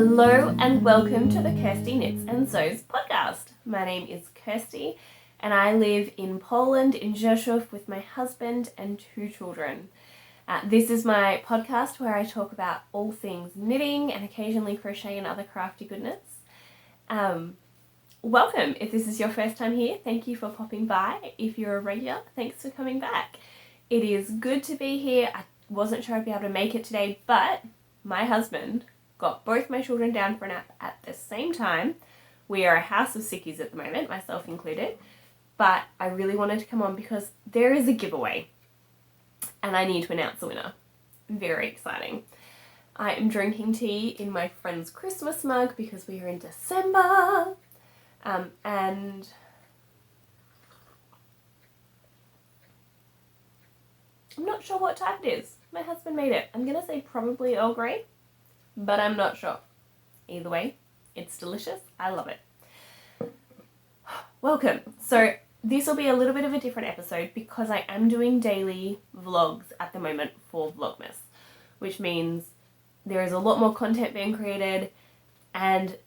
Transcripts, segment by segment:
Hello and welcome to the Kirsty Knits and Sews podcast. My name is Kirsty and I live in Poland, in Rzeszów, with my husband and 2 children. This is my podcast where I talk about all things knitting and occasionally crochet and other crafty goodness. Welcome. If this is your first time here, thank you for popping by. If you're a regular, thanks for coming back. It is good to be here. I wasn't sure I'd be able to make it today, but my husband got both my children down for a nap at the same time. We are a house of sickies at the moment, myself included, but I really wanted to come on because there is a giveaway and I need to announce the winner. Very exciting. I am drinking tea in my friend's Christmas mug because we are in December, and I'm not sure what type it is. My husband made it. I'm gonna say probably Earl Grey, but I'm not sure. Either way, it's delicious. I love it. Welcome. So this will be a little bit of a different episode because I am doing daily vlogs at the moment for Vlogmas, which means there is a lot more content being created, and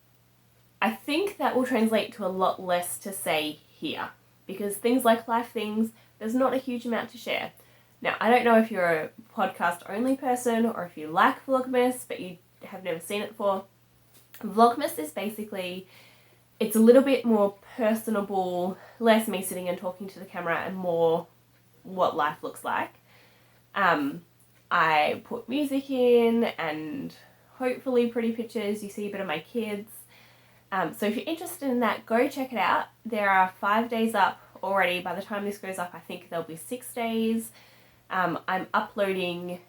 I think that will translate to a lot less to say here because things like life things, there's not a huge amount to share. Now, I don't know if you're a podcast only person or if you like Vlogmas but you have never seen it before. Vlogmas is basically, it's a little bit more personable, less me sitting and talking to the camera and more what life looks like. I put music in and hopefully pretty pictures. You see a bit of my kids. So if you're interested in that, go check it out. There are 5 days up already. By the time this goes up, I think there'll be 6 days. I'm uploading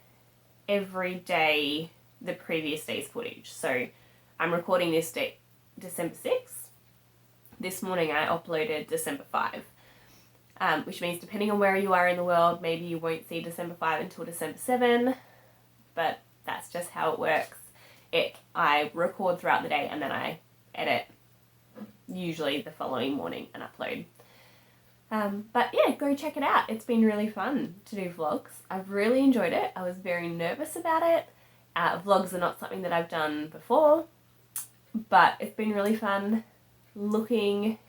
every day the previous day's footage. So I'm recording this date December 6th. This morning I uploaded December 5, which means depending on where you are in the world, maybe you won't see December 5 until December 7, but that's just how it works. I record throughout the day and then I edit usually the following morning and upload. But yeah, go check it out. It's been really fun to do vlogs. I've really enjoyed it. I was very nervous about it. Vlogs are not something that I've done before, but it's been really fun looking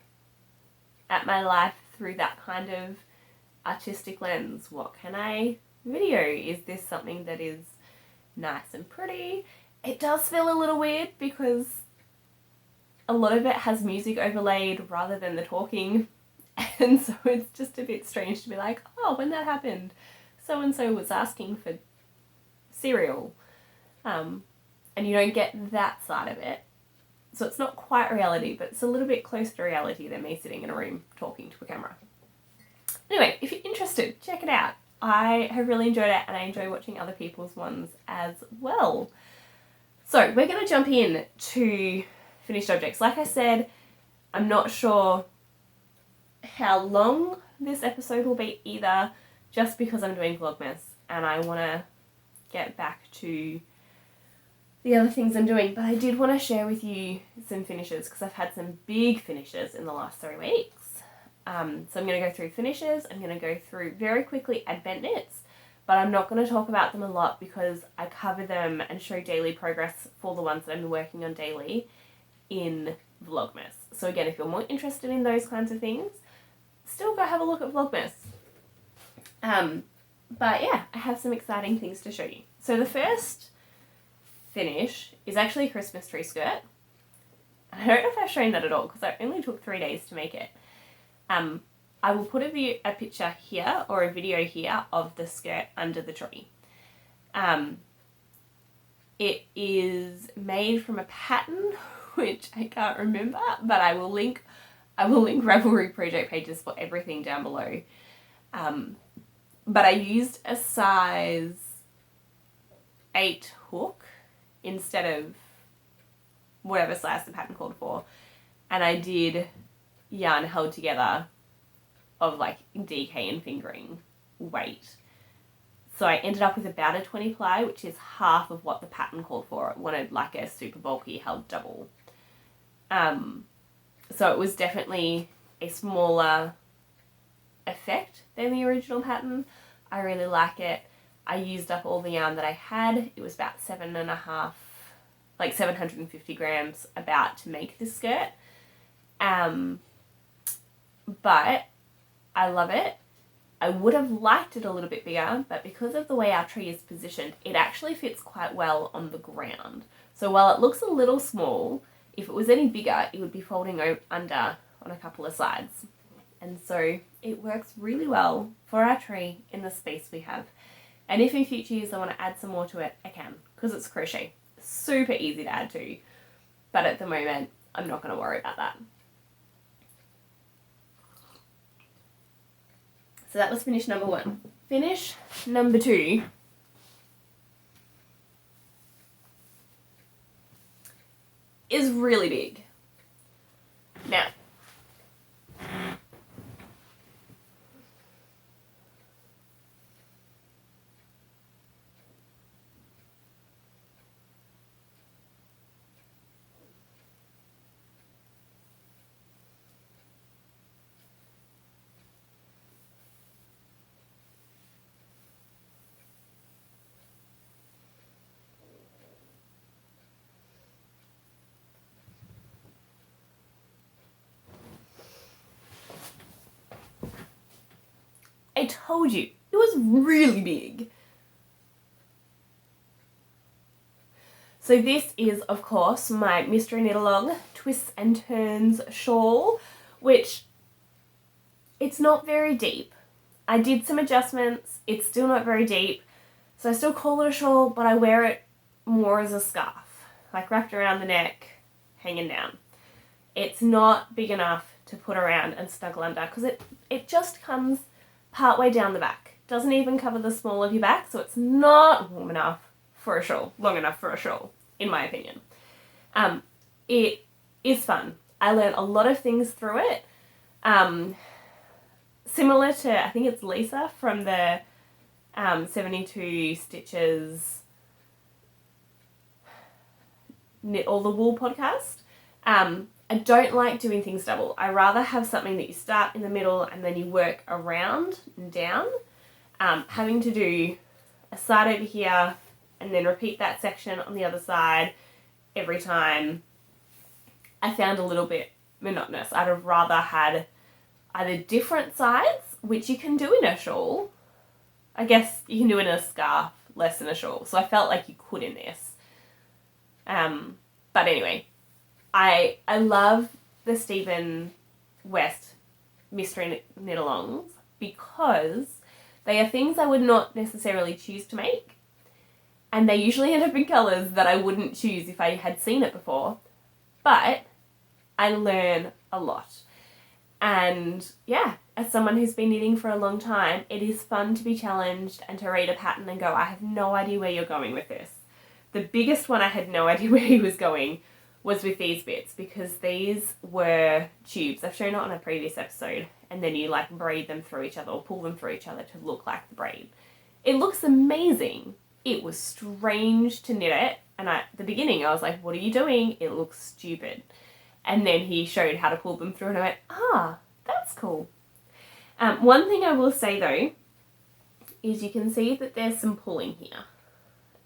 at my life through that kind of artistic lens. What can I video? Is this something that is nice and pretty? It does feel a little weird because a lot of it has music overlaid rather than the talking. And so it's just a bit strange to be like, oh, when that happened, so-and-so was asking for cereal. And you don't get that side of it. So it's not quite reality, but it's a little bit closer to reality than me sitting in a room talking to a camera. Anyway, if you're interested, check it out. I have really enjoyed it and I enjoy watching other people's ones as well. So we're going to jump in to finished objects. Like I said, I'm not sure how long this episode will be either, just because I'm doing Vlogmas and I want to get back to the other things I'm doing, but I did want to share with you some finishes because I've had some big finishes in the last 3 weeks. So I'm going to go through finishes. I'm going to go through very quickly advent knits, but I'm not going to talk about them a lot because I cover them and show daily progress for the ones that I'm working on daily in Vlogmas. So again, if you're more interested in those kinds of things, still go have a look at Vlogmas. But yeah, I have some exciting things to show you. So the first finish is actually a Christmas tree skirt. I don't know if I've shown that at all because I only took 3 days to make it. I will put a picture here or a video here of the skirt under the tree. It is made from a pattern which I can't remember, but I will link Ravelry project pages for everything down below. But I used a size 8 hook instead of whatever size the pattern called for. And I did yarn held together of like DK and fingering weight. So I ended up with about a 20 ply, which is half of what the pattern called for. It wanted like a super bulky held double. So it was definitely a smaller effect than the original pattern. I really like it. I used up all the yarn that I had. It was about 7.5 like 750 grams about to make this skirt. But I love it. I would have liked it a little bit bigger, but because of the way our tree is positioned, it actually fits quite well on the ground. So while it looks a little small, if it was any bigger, it would be folding under on a couple of sides. And so it works really well for our tree in the space we have. And if in future years I want to add some more to it, I can, because it's crochet. Super easy to add to. But at the moment, I'm not going to worry about that. So that was finish number 1. Finish number 2 is really big. Now, I told you, it was really big. So this is, of course, my Mystery Knit Along Twists and Turns shawl, which it's not very deep. I did some adjustments, it's still not very deep, so I still call it a shawl, but I wear it more as a scarf, like wrapped around the neck, hanging down. It's not big enough to put around and snuggle under, because it just comes partway down the back. Doesn't even cover the small of your back, so it's not warm enough for a shawl, long enough for a shawl, in my opinion. It is fun. I learned a lot of things through it. Similar to, I think it's Lisa from the 72 Stitches Knit All the Wool podcast. I don't like doing things double. I rather have something that you start in the middle and then you work around and down. Having to do a side over here and then repeat that section on the other side every time, I found a little bit monotonous. I'd have rather had either different sides, which you can do in a shawl. I guess you can do in a scarf, less in a shawl. So I felt like you could in this. But anyway, I love the Stephen West Mystery Knit Alongs because they are things I would not necessarily choose to make. And they usually end up in colours that I wouldn't choose if I had seen it before. But I learn a lot. And yeah, as someone who's been knitting for a long time, it is fun to be challenged and to read a pattern and go, I have no idea where you're going with this. The biggest one I had no idea where he was going was with these bits, because these were tubes. I've shown it on a previous episode, and then you like braid them through each other or pull them through each other to look like the braid. It looks amazing. It was strange to knit it, and at the beginning I was like, what are you doing? It looks stupid. And then he showed how to pull them through and I went, that's cool. One thing I will say though, is you can see that there's some pulling here.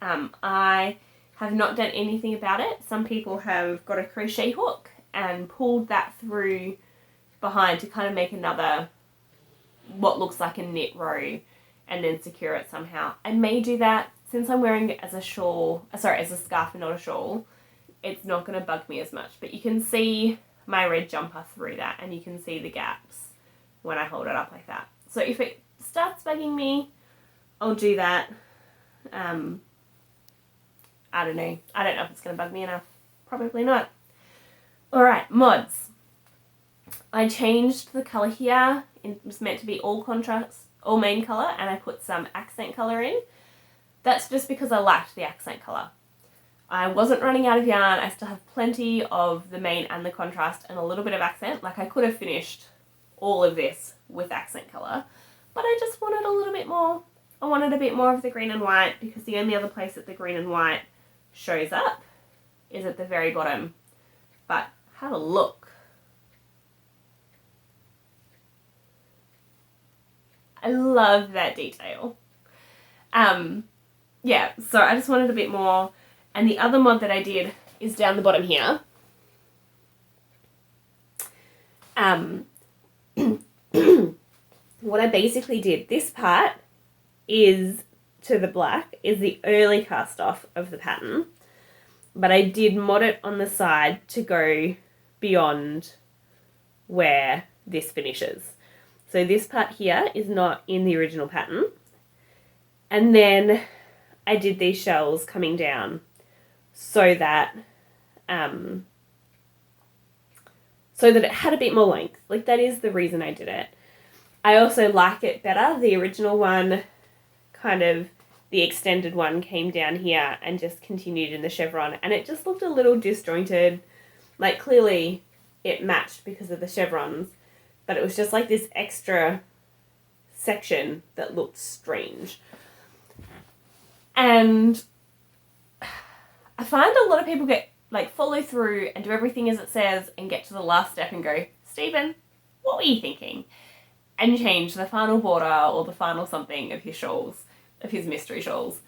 I have not done anything about it. Some people have got a crochet hook and pulled that through behind to kind of make another, what looks like a knit row, and then secure it somehow. I may do that. Since I'm wearing it as a shawl, as a scarf and not a shawl, it's not going to bug me as much. But you can see my red jumper through that, and you can see the gaps when I hold it up like that. So if it starts bugging me, I'll do that. I don't know. I don't know if it's going to bug me enough. Probably not. Alright, mods. I changed the colour here. It was meant to be all contrast, all main colour, and I put some accent colour in. That's just because I liked the accent colour. I wasn't running out of yarn. I still have plenty of the main and the contrast and a little bit of accent. Like I could have finished all of this with accent colour, but I just wanted a little bit more. I wanted a bit more of the green and white, because the only other place that the green and white shows up is at the very bottom. But have a look. I love that detail. Yeah, so I just wanted a bit more, And the other mod that I did is down the bottom here. What I basically did, this part is to the black, is the early cast off of the pattern, but I did mod it on the side to go beyond where this finishes. So this part here is not in the original pattern. And then I did these shells coming down so that it had a bit more length. Like, that is the reason I did it. I also like it better. The original one, kind of the extended one, came down here and just continued in the chevron, and it just looked a little disjointed. Like, clearly it matched because of the chevrons, but it was just like this extra section that looked strange. And I find a lot of people follow through and do everything as it says and get to the last step and go, Stephen, what were you thinking? And change the final border or the final something of his shawls, of his mystery shawls.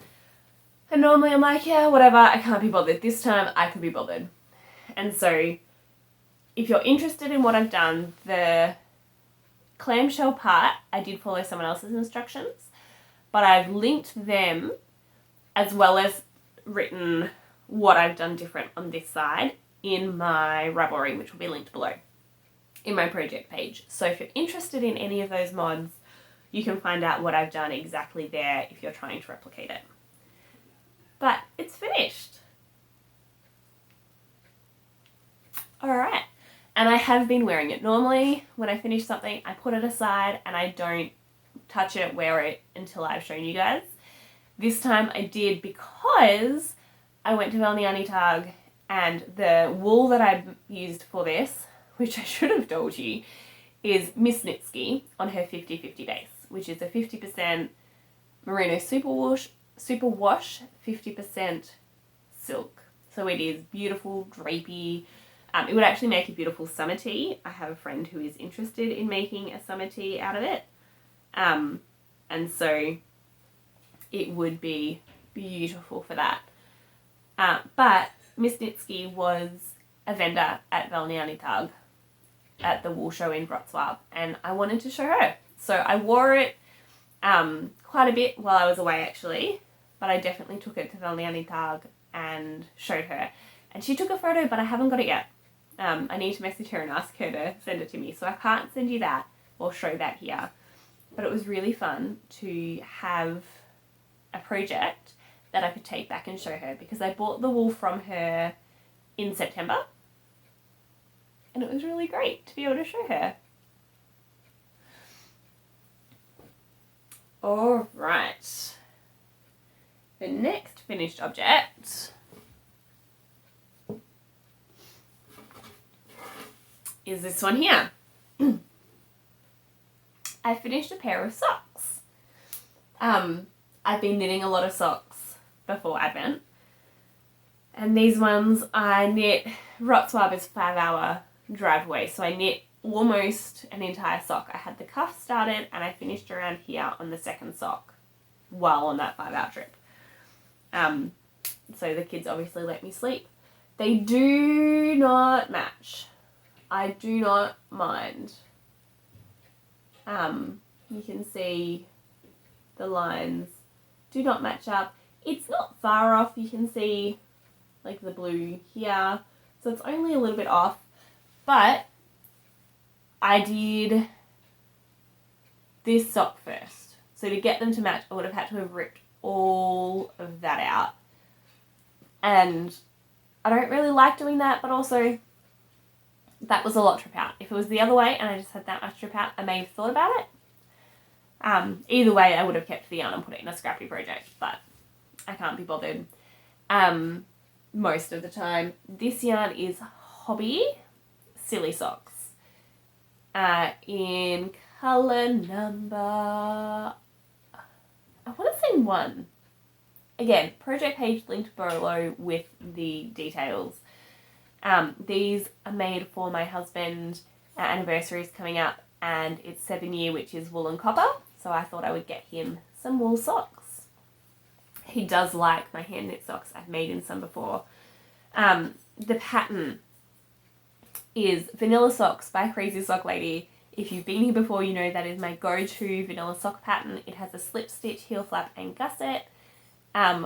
And normally I'm like, yeah, whatever, I can't be bothered. This time I could be bothered. And so if you're interested in what I've done, the clamshell part, I did follow someone else's instructions, but I've linked them as well as written what I've done different on this side in my Ravelry, which will be linked below in my project page. So if you're interested in any of those mods, you can find out what I've done exactly there if you're trying to replicate it. But it's finished. Alright, and I have been wearing it. Normally when I finish something, I put it aside and I don't touch it, wear it until I've shown you guys. This time I did because I went to Valniani Tag, and the wool that I used for this, which I should have told you, is Miss Nitsky on her 50-50 base, which is a 50% merino superwash, 50% silk. So it is beautiful, drapey. It would actually make a beautiful summer tee. I have a friend who is interested in making a summer tee out of it. And so it would be beautiful for that. But Miss Nitsky was a vendor at Valniani Tag at the wool show in Wrocław, and I wanted to show her. So I wore it quite a bit while I was away actually, but I definitely took it to Valniani Tag and showed her. And she took a photo, but I haven't got it yet. I need to message her and ask her to send it to me, so I can't send you that or show that here. But it was really fun to have a project that I could take back and show her, because I bought the wool from her in September, and it was really great to be able to show her. Alright, the next finished object is this one here. I finished a pair of socks. I've been knitting a lot of socks before Advent, and these ones I knit. Wrocław is a 5-hour drive away, so I knit almost an entire sock. I had the cuff started and I finished around here on the second sock while on that 5-hour trip. So the kids obviously let me sleep. They do not match. I do not mind. You can see the lines do not match up. It's not far off. You can see like the blue here, so it's only a little bit off, but I did this sock first. So to get them to match, I would have had to have ripped all of that out, and I don't really like doing that, but also that was a lot to rip out. If it was the other way and I just had that much to rip out, I may have thought about it. Either way, I would have kept the yarn and put it in a scrappy project, but I can't be bothered most of the time. This yarn is Hobby Silly Socks in colour number, I want to say 1. Again, project page linked below with the details. These are made for my husband. Our anniversary is coming up, and it's 7 year, which is wool and copper. So I thought I would get him some wool socks. He does like my hand knit socks. I've made him some before. The pattern is Vanilla Socks by Crazy Sock Lady. If you've been here before, you know that is my go-to vanilla sock pattern. It has a slip stitch, heel flap and gusset,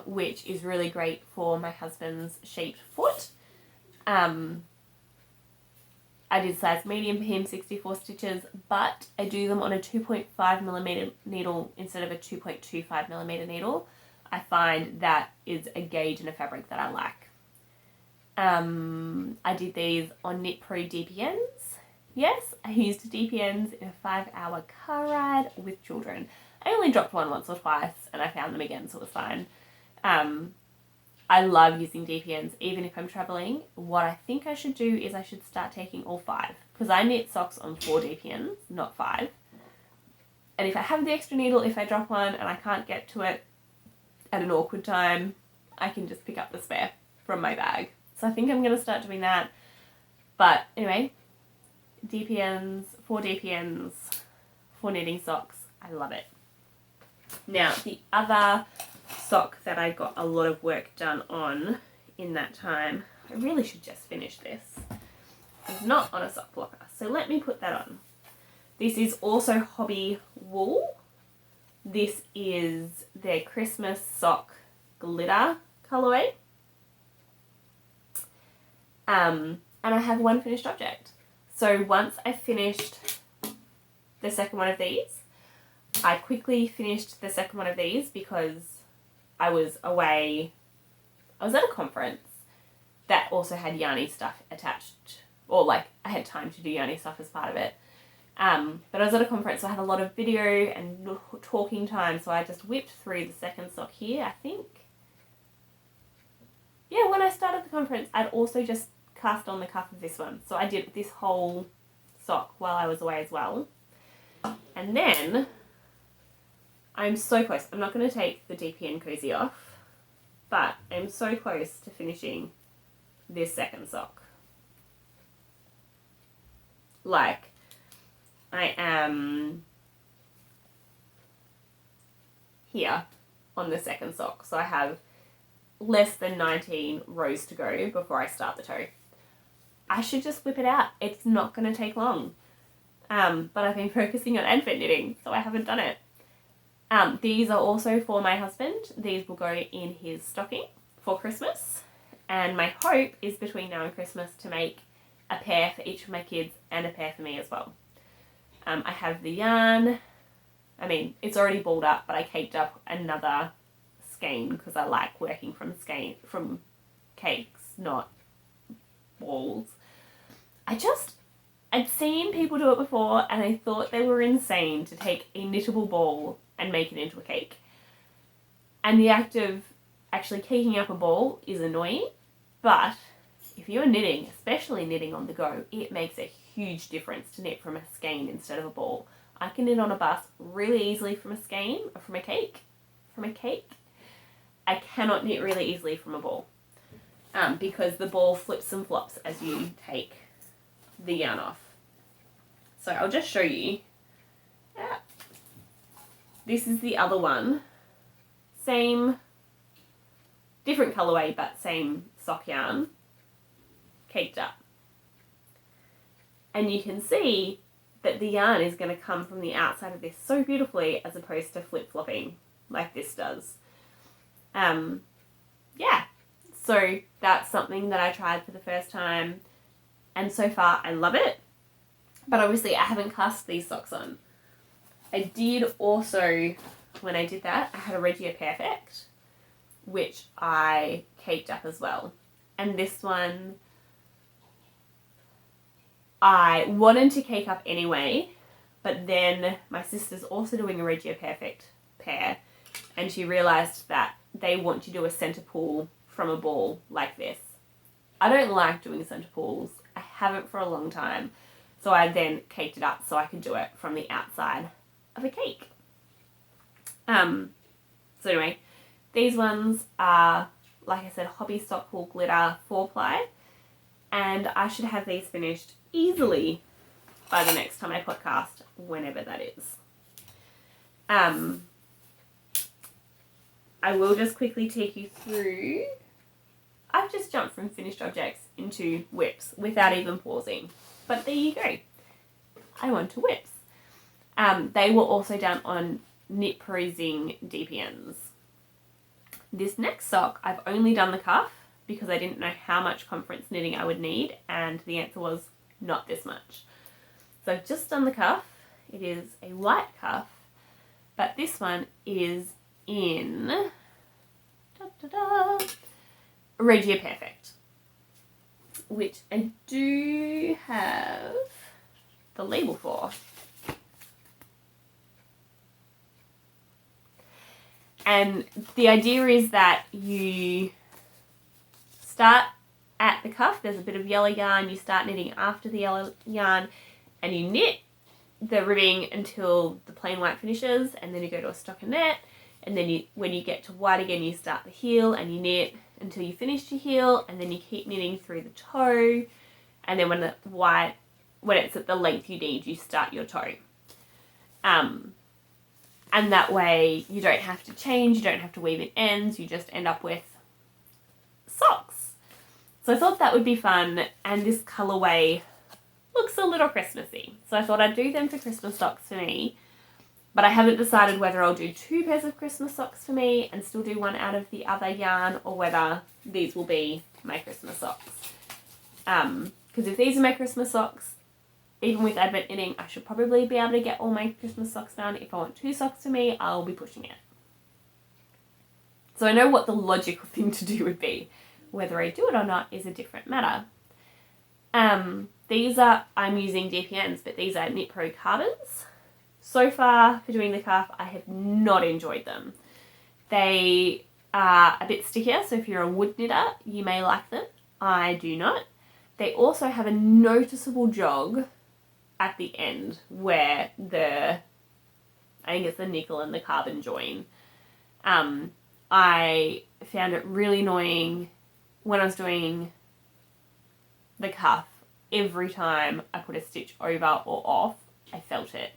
which is really great for my husband's shaped foot. I did size medium for him, 64 stitches, but I do them on a 2.5mm needle instead of a 2.25mm needle. I find that is a gauge in a fabric that I like. I did these on Knit Pro DPNs. Yes, I used DPNs in a 5-hour car ride with children. I only dropped one once or twice and I found them again, so it was fine. I love using DPNs even if I'm traveling. What I think I should do is I should start taking all 5, because I knit socks on 4 DPNs, not 5. And if I have the extra needle, if I drop one and I can't get to it at an awkward time, I can just pick up the spare from my bag. So I think I'm going to start doing that. But anyway, DPNs, 4 DPNs, 4 knitting socks. I love it. Now, the other sock that I got a lot of work done on in that time, I really should just finish this, is not on a sock blocker. So let me put that on. This is also Hobby Wool. This is their Christmas sock glitter colourway. And I have one finished object. So once I finished the second one of these, I quickly finished the second one of these because I was away. I was at a conference that also had yarny stuff attached, or like I had time to do yarny stuff as part of it. But I was at a conference, so I had a lot of video and talking time, so I just whipped through the second sock here, I think. Yeah, when I started the conference, I'd also just cast on the cuff of this one. So I did this whole sock while I was away as well. And then I'm so close. I'm not going to take the DPN cozy off, but I'm so close to finishing this second sock. Like, I am here on the second sock. So I have less than 19 rows to go before I start the toe. I should just whip it out. It's not going to take long. But I've been focusing on advent knitting, so I haven't done it. These are also for my husband. These will go in his stocking for Christmas. And my hope is between now and Christmas to make a pair for each of my kids and a pair for me as well. I have the yarn. I mean, it's already balled up, but I caked up another skein because I like working from cakes, not balls. I'd seen people do it before and I thought they were insane to take a knittable ball and make it into a cake. And the act of actually caking up a ball is annoying, but if you're knitting, especially knitting on the go, it makes a huge difference to knit from a skein instead of a ball. I can knit on a bus really easily from a skein or from a cake. I cannot knit really easily from a ball because the ball flips and flops as you take the yarn off. So I'll just show you. Yeah. This is the other one. Same, different colourway, but same sock yarn, caked up. And you can see that the yarn is going to come from the outside of this so beautifully as opposed to flip-flopping like this does. Yeah, so that's something that I tried for the first time, and so far I love it. But obviously I haven't cast these socks on. I did also, when I did that, I had a Regia Perfect, which I caked up as well. And this one, I wanted to cake up anyway, but then my sister's also doing a Regia Perfect pair, and she realised that they want to do a centre pull from a ball like this. I don't like doing centre pulls. I haven't for a long time. So I then caked it up so I could do it from the outside of a cake. So anyway, these ones are, like I said, Hobby Sock Wool Glitter 4-ply. And I should have these finished easily by the next time I podcast, whenever that is. I I will just quickly take you through. I've just jumped from finished objects into whips without even pausing. But there you go. I want to whips. They were also done on Knit Pro Zing DPNs. This next sock, I've only done the cuff because I didn't know how much conference knitting I would need, and the answer was not this much. So I've just done the cuff. It is a white cuff, but this one is in Regia Perfect, which I do have the label for. And the idea is that you start at the cuff, there's a bit of yellow yarn, you start knitting after the yellow yarn, and you knit the ribbing until the plain white finishes, and then you go to a stockinette, and then when you get to white again, you start the heel and you knit until you finish your heel, and then you keep knitting through the toe, and then when it's at the length you need, you start your toe. And that way you don't have to change, you don't have to weave in ends, you just end up with socks. So I thought that would be fun, and this colourway looks a little Christmassy. So I thought I'd do them for Christmas socks for me, but I haven't decided whether I'll do 2 pairs of Christmas socks for me and still do one out of the other yarn, or whether these will be my Christmas socks. Because if these are my Christmas socks, even with Advent knitting, I should probably be able to get all my Christmas socks done. If I want 2 socks for me, I'll be pushing it. So I know what the logical thing to do would be. Whether I do it or not is a different matter. I'm using DPNs, but these are Knit Pro carbons. So far, for doing the cuff, I have not enjoyed them. They are a bit stickier, so if you're a wood knitter, you may like them. I do not. They also have a noticeable jog at the end where I think it's the nickel and the carbon join. I found it really annoying when I was doing the cuff. Every time I put a stitch over or off, I felt it.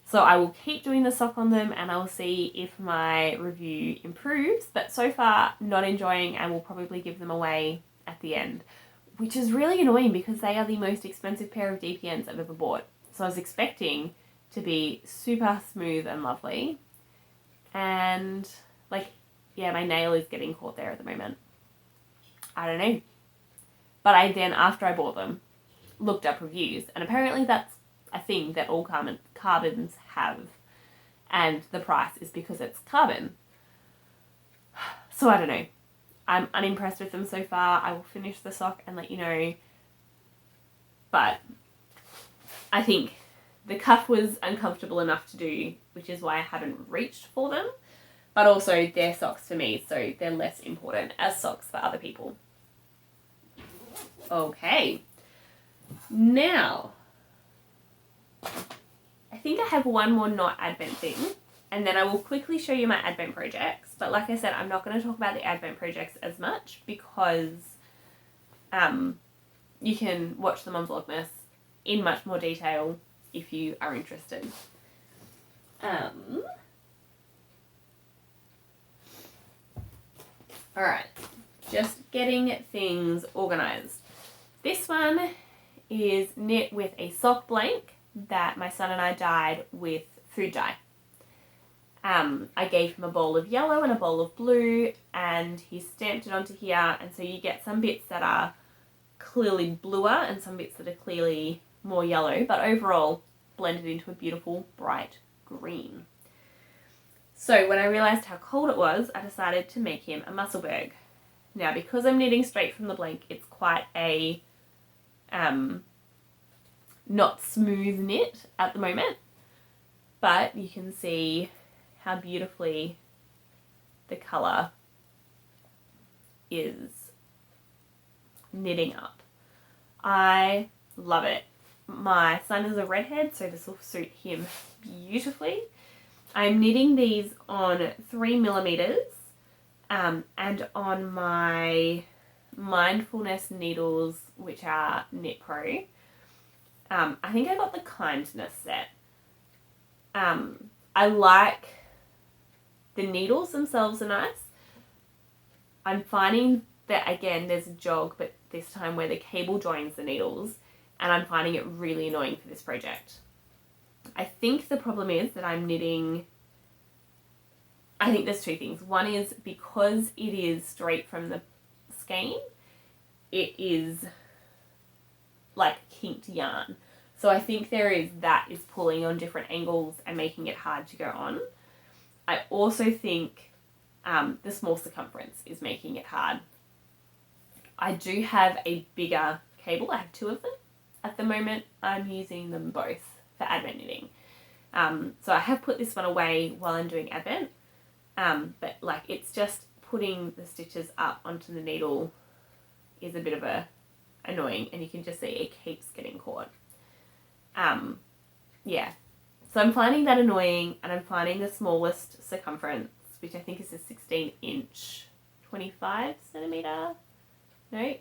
So I will keep doing the sock on them, and I will see if my review improves, but so far not enjoying, and will probably give them away at the end, which is really annoying because they are the most expensive pair of DPNs I've ever bought. So I was expecting to be super smooth and lovely, and my nail is getting caught there at the moment. I don't know. But I then, after I bought them, looked up reviews, and apparently that's a thing that all carbons have, and the price is because it's carbon. So I don't know. I'm unimpressed with them so far. I will finish the sock and let you know. But I think the cuff was uncomfortable enough to do, which is why I haven't reached for them. But also they're socks for me, so they're less important as socks for other people. Okay. Now, I think I have one more not Advent thing, and then I will quickly show you my Advent projects. But like I said, I'm not going to talk about the Advent projects as much because you can watch them on Vlogmas in much more detail if you are interested. Alright, just getting things organised. This one is knit with a sock blank that my son and I dyed with food dye. I gave him a bowl of yellow and a bowl of blue, and he stamped it onto here, and so you get some bits that are clearly bluer and some bits that are clearly more yellow, but overall blended into a beautiful bright green. So when I realised how cold it was, I decided to make him a musselberg. Now, because I'm knitting straight from the blank, it's quite a not smooth knit at the moment, but you can see how beautifully the colour is knitting up. I love it. My son is a redhead, so this will suit him beautifully. I'm knitting these on 3mm and on my mindfulness needles, which are Knit Pro. I think I got the kindness set. I like The needles themselves are nice. I'm finding that, again, there's a jog, but this time where the cable joins the needles, and I'm finding it really annoying for this project. I think the problem is that I'm knitting, I think there's two things. One is because it is straight from the skein, it is like kinked yarn. So I think that is pulling on different angles and making it hard to go on. I also think the small circumference is making it hard. I do have a bigger cable. I have two of them. At the moment, I'm using them both for advent knitting. So I have put this one away while I'm doing advent. But like, it's just putting the stitches up onto the needle is a bit of a annoying, and you can just see it keeps getting caught. Yeah, so I'm finding that annoying, and I'm finding the smallest circumference, which I think is a 16-inch, 25 centimeter, no,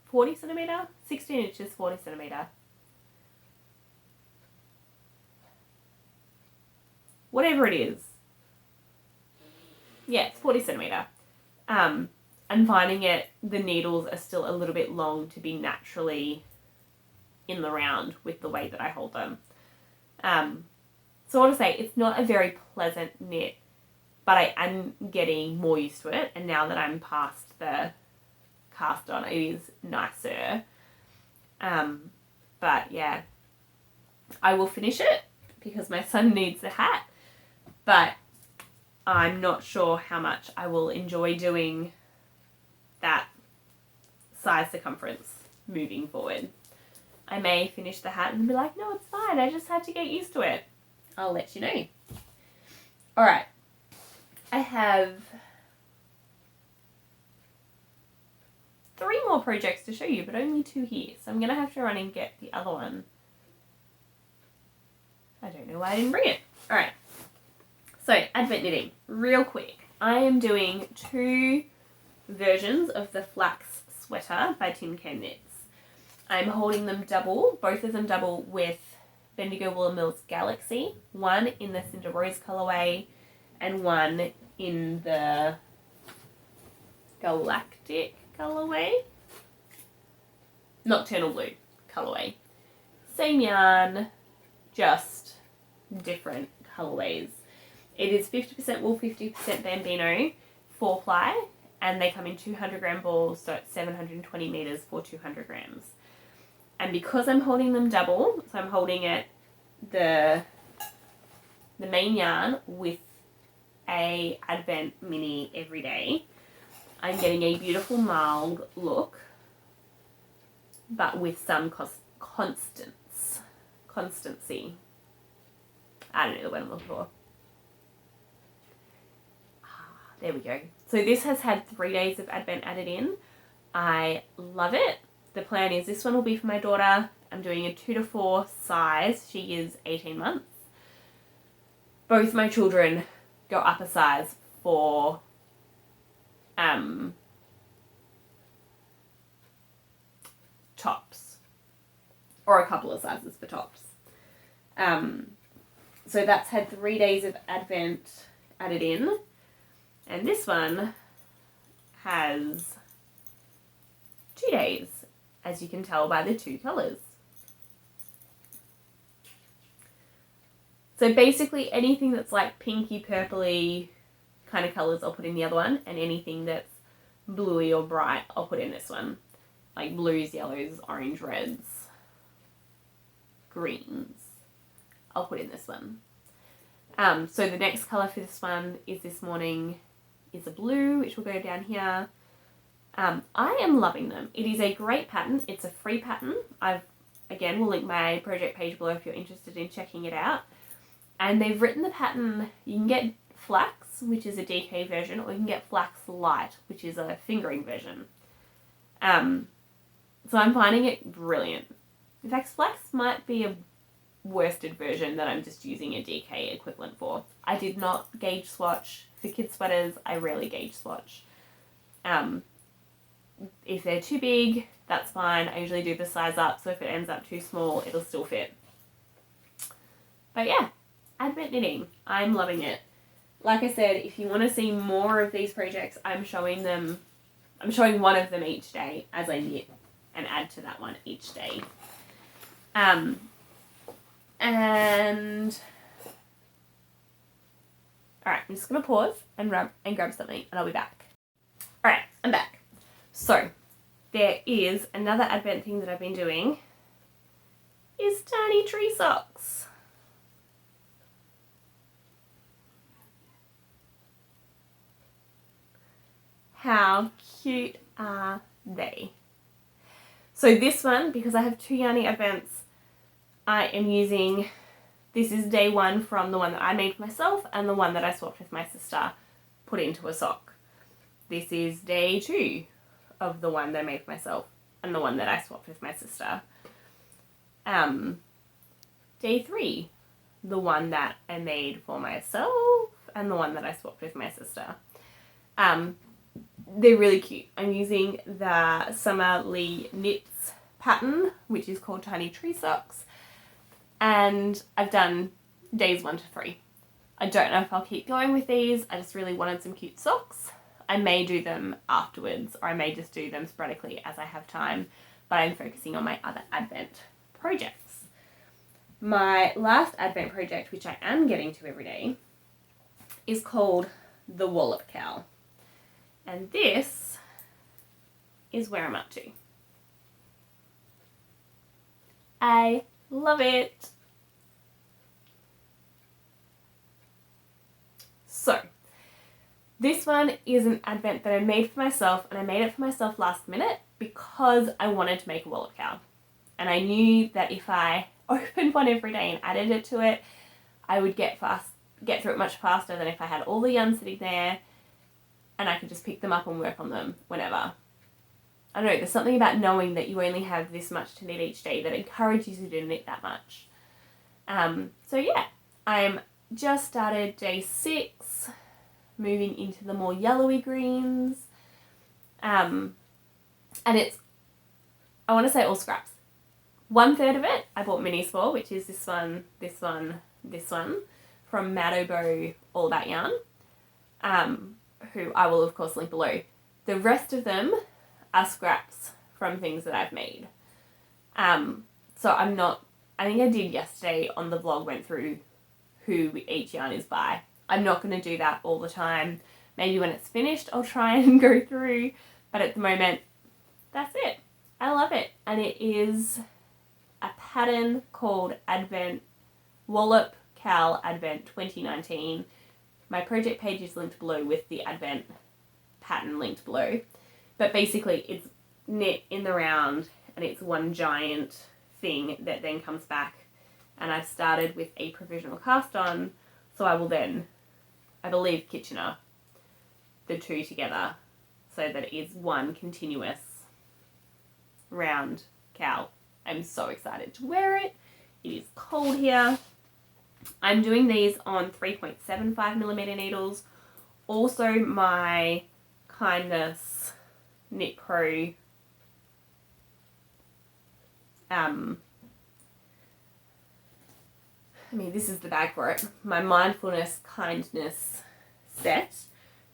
40 centimeter, 16 inches, 40 centimeter. Whatever it is. Yeah, it's 40 centimeter. I'm finding the needles are still a little bit long to be naturally in the round with the way that I hold them. So I want to say it's not a very pleasant knit, but I am getting more used to it. And now that I'm past the cast on, it is nicer. But yeah, I will finish it because my son needs the hat, but I'm not sure how much I will enjoy doing that size circumference moving forward. I may finish the hat and be like, no, it's fine, I just had to get used to it. I'll let you know. Alright, I have 3 more projects to show you, but only 2 here, so I'm going to have to run and get the other one. I don't know why I didn't bring it. Alright, so advent knitting, real quick. I am doing 2 versions of the flax sweater by Tin Can Knits. I'm holding them double, both of them double, with Bendigo Wool Mills Galaxy, one in the Cinder Rose colourway and one in the Galactic colourway, Nocturnal Blue colourway. Same yarn, just different colourways. It is 50% wool, 50% Bambino, 4-ply, and they come in 200 gram balls, so it's 720 meters for 200 grams. And because I'm holding them double, so I'm holding it the main yarn with a Advent mini every day, I'm getting a beautiful mild look, but with some constancy. I don't know the word I'm looking for. There we go. So this has had 3 days of Advent added in. I love it. The plan is this one will be for my daughter. I'm doing a 2 to 4 size. She is 18 months. Both my children go up a size for tops, or a couple of sizes for tops. So that's had 3 days of Advent added in, and this one has 2 days, as you can tell by the 2 colours. So basically anything that's like pinky purpley kind of colours I'll put in the other one, and anything that's bluey or bright I'll put in this one. Like blues, yellows, orange, reds, greens, I'll put in this one. So the next colour for this one is this morning is a blue, which will go down here. I am loving them. It is a great pattern. It's a free pattern. Again, will link my project page below if you're interested in checking it out. And they've written the pattern, you can get flax, which is a DK version, or you can get flax light, which is a fingering version. So I'm finding it brilliant. In fact, flax might be a worsted version that I'm just using a DK equivalent for. I did not gauge swatch. For kids sweaters, I rarely gauge swatch. If they're too big, that's fine. I usually do the size up, so if it ends up too small, it'll still fit. But yeah, Advent knitting. I'm loving it. like I said, if you want to see more of these projects, I'm showing one of them each day as I knit and add to that one each day. And alright, I'm just going to pause and grab something and I'll be back. Alright, I'm back. So, there is another Advent thing that I've been doing is tiny tree socks. How cute are they? So this one, because I have 2 yarny Advents, I am using, this is day 1 from the one that I made for myself and the one that I swapped with my sister, put into a sock. This is day 2 of the one that I made for myself and the one that I swapped with my sister. Day 3, the one that I made for myself and the one that I swapped with my sister. They're really cute. I'm using the Summer Lee Knits pattern, which is called Tiny Tree Socks. And I've done days 1 to 3. I don't know if I'll keep going with these. I just really wanted some cute socks. I may do them afterwards, or I may just do them sporadically as I have time, but I'm focusing on my other Advent projects. My last Advent project, which I am getting to every day, is called the Wallop Cowl. And this is where I'm up to. I love it. So, this one is an Advent that I made for myself, and I made it for myself last minute because I wanted to make a Wallop Cowl. And I knew that if I opened one every day and added it to it, I would get through it much faster than if I had all the yarn sitting there and I could just pick them up and work on them whenever. I don't know, there's something about knowing that you only have this much to knit each day that encourages you to knit that much. So yeah, I'm just started day 6, moving into the more yellowy greens. And it's, I want to say all scraps. 1/3 of it I bought minis for, which is this one, this one, this one, from Maddobo All About Yarn, who I will of course link below. The rest of them are scraps from things that I've made. So I'm not, I think I did yesterday on the vlog, went through who each yarn is by. I'm not going to do that all the time. Maybe when it's finished I'll try and go through, but at the moment that's it. I love it, and it is a pattern called Advent Wallop Cowl Advent 2019. My project page is linked below with the Advent pattern linked below. But basically it's knit in the round and it's one giant thing that then comes back. And I've started with a provisional cast on, so I will then, I believe, Kitchener the 2 together so that it is one continuous round cowl. I'm so excited to wear it. It is cold here. I'm doing these on 3.75mm needles. Also my Kindness Knit Pro this is the bag for it. My Mindfulness Kindness set.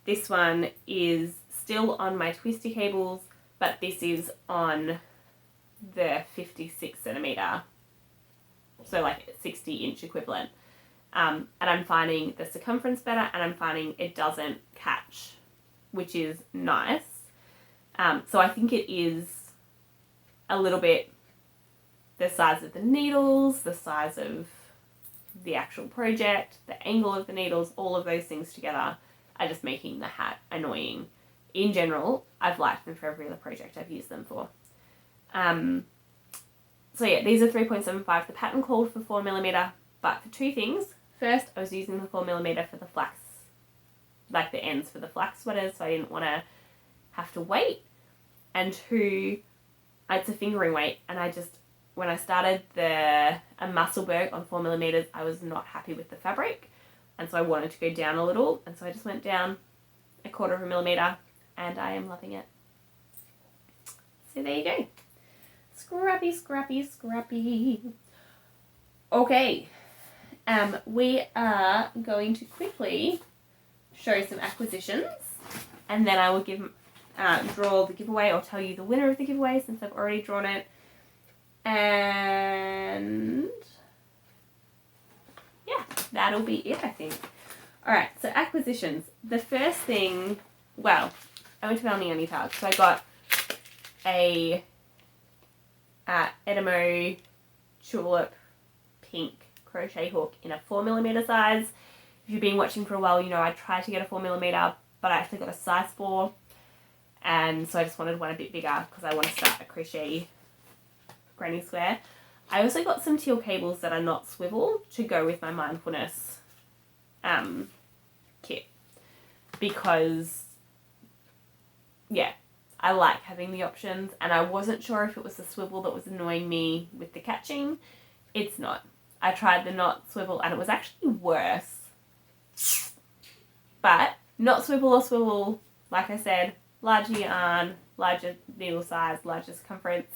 This one is still on my twisty cables, but this is on the 56cm, so like 60-inch equivalent. And I'm finding the circumference better, and I'm finding it doesn't catch, which is nice. So I think it is a little bit the size of the needles, the size of the actual project, the angle of the needles, all of those things together are just making the hat annoying. In general, I've liked them for every other project I've used them for. So yeah, these are 3.75. The pattern called for 4mm, but for 2 things. First, I was using the 4mm for the flax, like the ends for the flax sweaters, so I didn't want to have to wait. And 2, it's a fingering weight, and I just, when I started a musselberg on 4mm, I was not happy with the fabric, and so I wanted to go down a little, and so I just went down 1/4 millimeter, and I am loving it. So there you go. Scrappy, scrappy, scrappy. Okay, we are going to quickly show some acquisitions, and then I will draw the giveaway or tell you the winner of the giveaway since I've already drawn it. And yeah, that'll be it, I think. Alright, so acquisitions. The first thing, well, I went to Balnearny Tag, so I got a Edamo tulip pink crochet hook in a 4mm size. If you've been watching for a while, you know I tried to get a 4mm, but I actually got a size 4, and so I just wanted one a bit bigger because I want to start a crochet granny square. I also got some teal cables that are not swivel to go with my mindfulness kit, because yeah, I like having the options, and I wasn't sure if it was the swivel that was annoying me with the catching. It's not. I tried the not swivel and it was actually worse. But not swivel or swivel, like I said, larger yarn, larger needle size, larger circumference,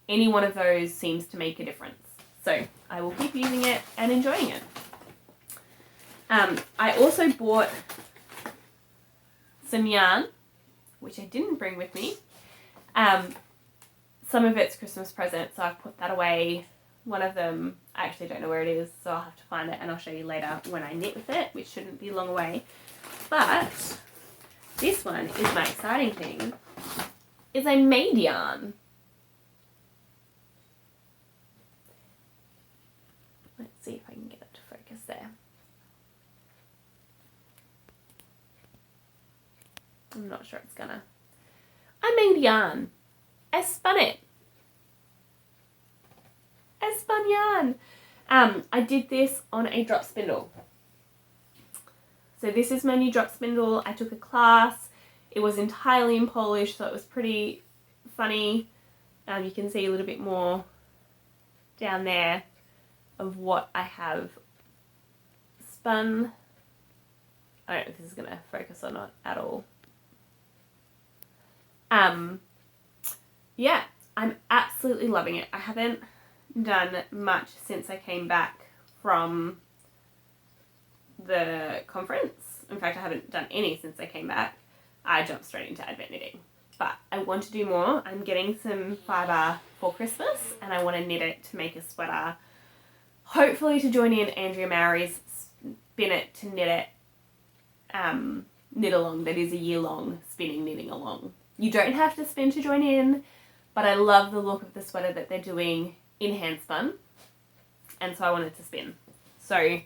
any one of those seems to make a difference. So I will keep using it and enjoying it. I also bought some yarn, which I didn't bring with me. Some of it's Christmas present, so I've put that away. One of them, I actually don't know where it is, so I'll have to find it and I'll show you later when I knit with it, which shouldn't be long away. But this one is my exciting thing, is I made yarn. Let's see if I can get it to focus there. I'm not sure it's gonna. I made yarn. I spun it. I spun yarn. I did this on a drop spindle. So this is my new drop spindle. I took a class. It was entirely in Polish, so it was pretty funny. You can see a little bit more down there of what I have spun. I don't know if this is going to focus or not at all. Yeah, I'm absolutely loving it. I haven't done much since I came back from the conference. In fact, I haven't done any since I came back. I jumped straight into advent knitting. But I want to do more. I'm getting some fibre for Christmas and I want to knit it to make a sweater. Hopefully to join in Andrea Mowry's Spin It to Knit It knit along that is a year long spinning knitting along. You don't have to spin to join in, but I love the look of the sweater that they're doing in hand spun, and so I wanted to spin. So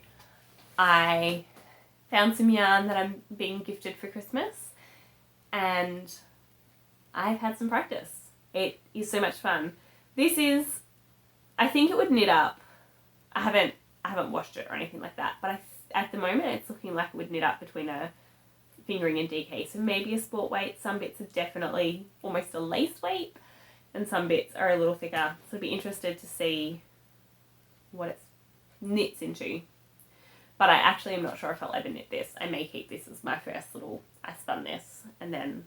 I found some yarn that I'm being gifted for Christmas, and I've had some practice. It is so much fun. This is, I think it would knit up. I haven't washed it or anything like that, but at the moment it's looking like it would knit up between a fingering and DK, so maybe a sport weight. Some bits are definitely almost a lace weight, and some bits are a little thicker, so I'd be interested to see what it knits into. But I actually am not sure if I'll ever knit this. I may keep this as my first little, I spun this, and then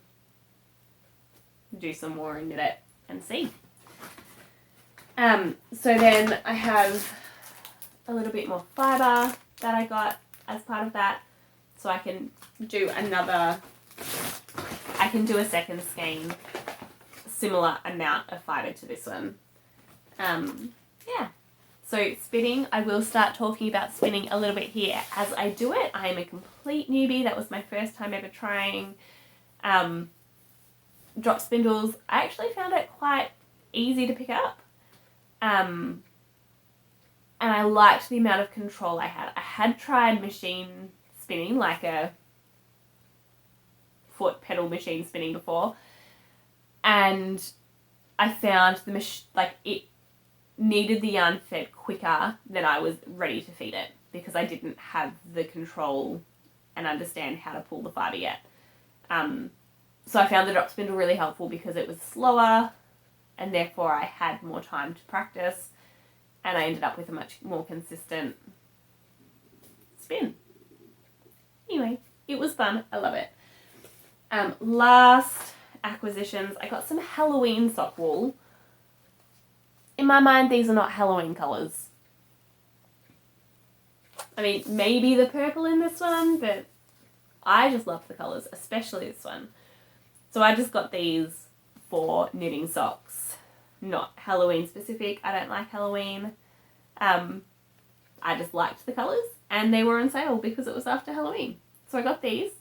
do some more and knit it and see. So then I have a little bit more fibre that I got as part of that, so I can do a second skein, similar amount of fibre to this one. Yeah, so spinning, I will start talking about spinning a little bit here as I do it. I am a complete newbie. That was my first time ever trying drop spindles. I actually found it quite easy to pick up, and I liked the amount of control I had. I had tried machine spinning, like a foot pedal machine spinning before, and I found it needed the yarn fed quicker than I was ready to feed it, because I didn't have the control and understand how to pull the fibre yet. So I found the drop spindle really helpful because it was slower, and therefore I had more time to practice, and I ended up with a much more consistent spin. Anyway, it was fun. I love it. Last acquisitions, I got some Halloween sock wool. In my mind, these are not Halloween colours. I mean, maybe the purple in this one, but I just love the colours, especially this one. So I just got these for knitting socks, not Halloween specific. I don't like Halloween. I just liked the colours and they were on sale because it was after Halloween. So I got these.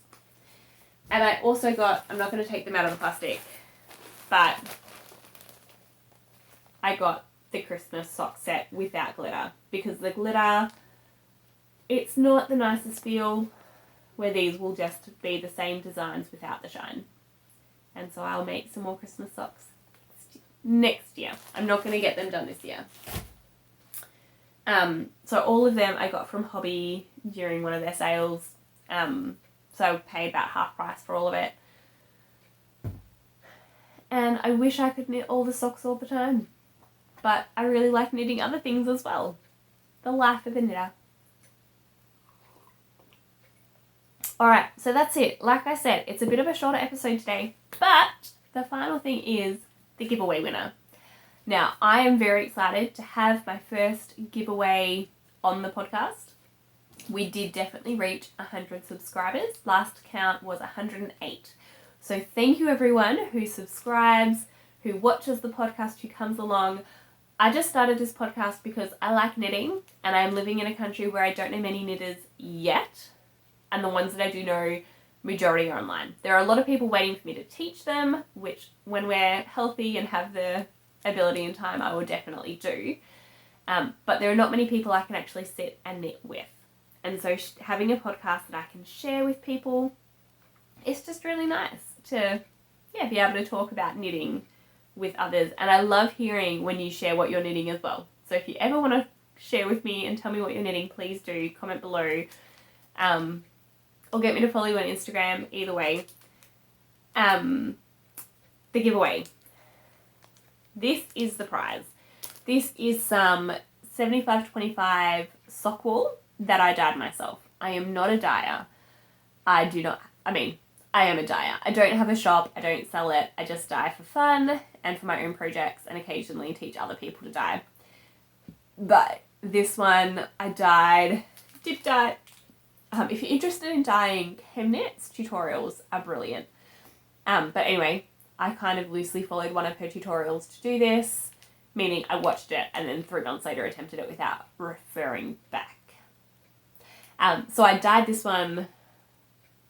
And I also got, I'm not going to take them out of the plastic, but I got the Christmas sock set without glitter because the glitter, it's not the nicest feel, where these will just be the same designs without the shine. And so I'll make some more Christmas socks next year. I'm not going to get them done this year. So all of them I got from Hobby during one of their sales. So I paid about half price for all of it. And I wish I could knit all the socks all the time. But I really like knitting other things as well. The life of a knitter. Alright, so that's it. Like I said, it's a bit of a shorter episode today, but the final thing is the giveaway winner. Now, I am very excited to have my first giveaway on the podcast. We did definitely reach 100 subscribers. Last count was 108. So thank you everyone who subscribes, who watches the podcast, who comes along. I just started this podcast because I like knitting and I'm living in a country where I don't know many knitters yet. And the ones that I do know, majority are online. There are a lot of people waiting for me to teach them, which when we're healthy and have the ability and time, I will definitely do. But there are not many people I can actually sit and knit with. And so having a podcast that I can share with people, it's just really nice to be able to talk about knitting with others. And I love hearing when you share what you're knitting as well. So if you ever want to share with me and tell me what you're knitting, please do comment below. Or get me to follow you on Instagram, either way. The giveaway. This is the prize. This is some 75/25 sock wool that I dyed myself. I am not a dyer. I am a dyer. I don't have a shop, I don't sell it, I just dye for fun and for my own projects and occasionally teach other people to dye. But this one I dyed, dip dye. If you're interested in dyeing Chemknit's tutorials are brilliant. But anyway, I kind of loosely followed one of her tutorials to do this, meaning I watched it and then 3 months later attempted it without referring back. So I dyed this one.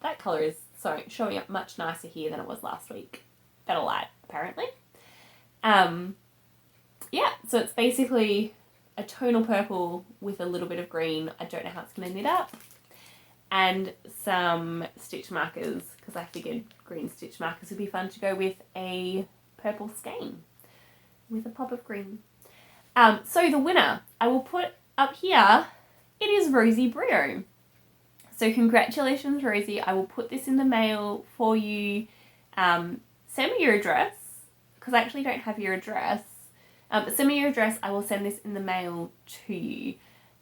That colour is showing up much nicer here than it was last week. Better light, apparently. So it's basically a tonal purple with a little bit of green. I don't know how it's going to knit up. And some stitch markers, because I figured green stitch markers would be fun to go with a purple skein with a pop of green. So the winner, I will put up here, it is Rosie Brio. So congratulations, Rosie. I will put this in the mail for you. Send me your address, because I actually don't have your address. But send me your address. I will send this in the mail to you.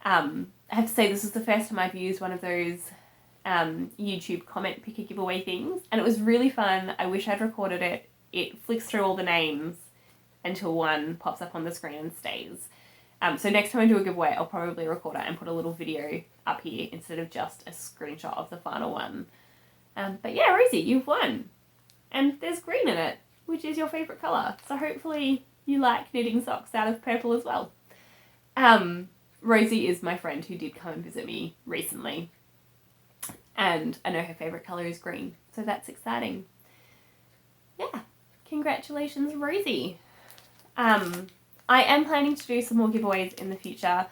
I have to say this is the first time I've used one of those YouTube comment picker giveaway things, and it was really fun. I wish I'd recorded it. It flicks through all the names until one pops up on the screen and stays. So next time I do a giveaway, I'll probably record it and put a little video up here instead of just a screenshot of the final one. But yeah, Rosie, you've won. And there's green in it, which is your favourite colour. So hopefully you like knitting socks out of purple as well. Rosie is my friend who did come and visit me recently. And I know her favourite colour is green. So that's exciting. Yeah. Congratulations, Rosie. I am planning to do some more giveaways in the future.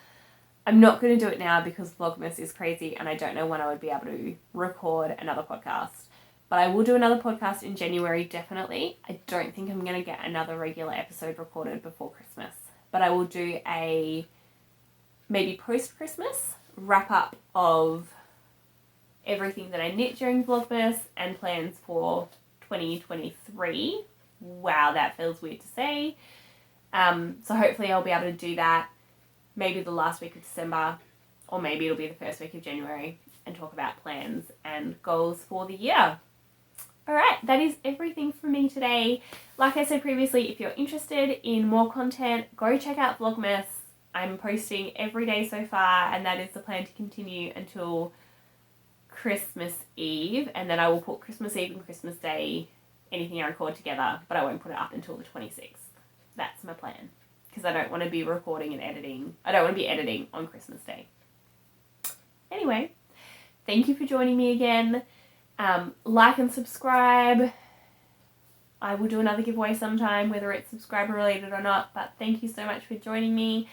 I'm not going to do it now because Vlogmas is crazy and I don't know when I would be able to record another podcast. But I will do another podcast in January, definitely. I don't think I'm going to get another regular episode recorded before Christmas. But I will do a maybe post-Christmas wrap-up of everything that I knit during Vlogmas and plans for 2023. Wow, that feels weird to say. So hopefully I'll be able to do that maybe the last week of December, or maybe it'll be the first week of January, and talk about plans and goals for the year. Alright, that is everything from me today. Like I said previously, if you're interested in more content, go check out Vlogmas. I'm posting every day so far, and that is the plan to continue until Christmas Eve, and then I will put Christmas Eve and Christmas Day, anything I record together, but I won't put it up until the 26th. That's my plan, because I don't want to be recording and editing. I don't want to be editing on Christmas Day. Anyway, thank you for joining me again. Like and subscribe. I will do another giveaway sometime, whether it's subscriber related or not, but thank you so much for joining me,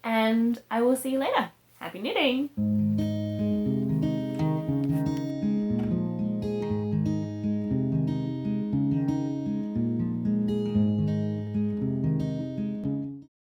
and I will see you later. Happy knitting!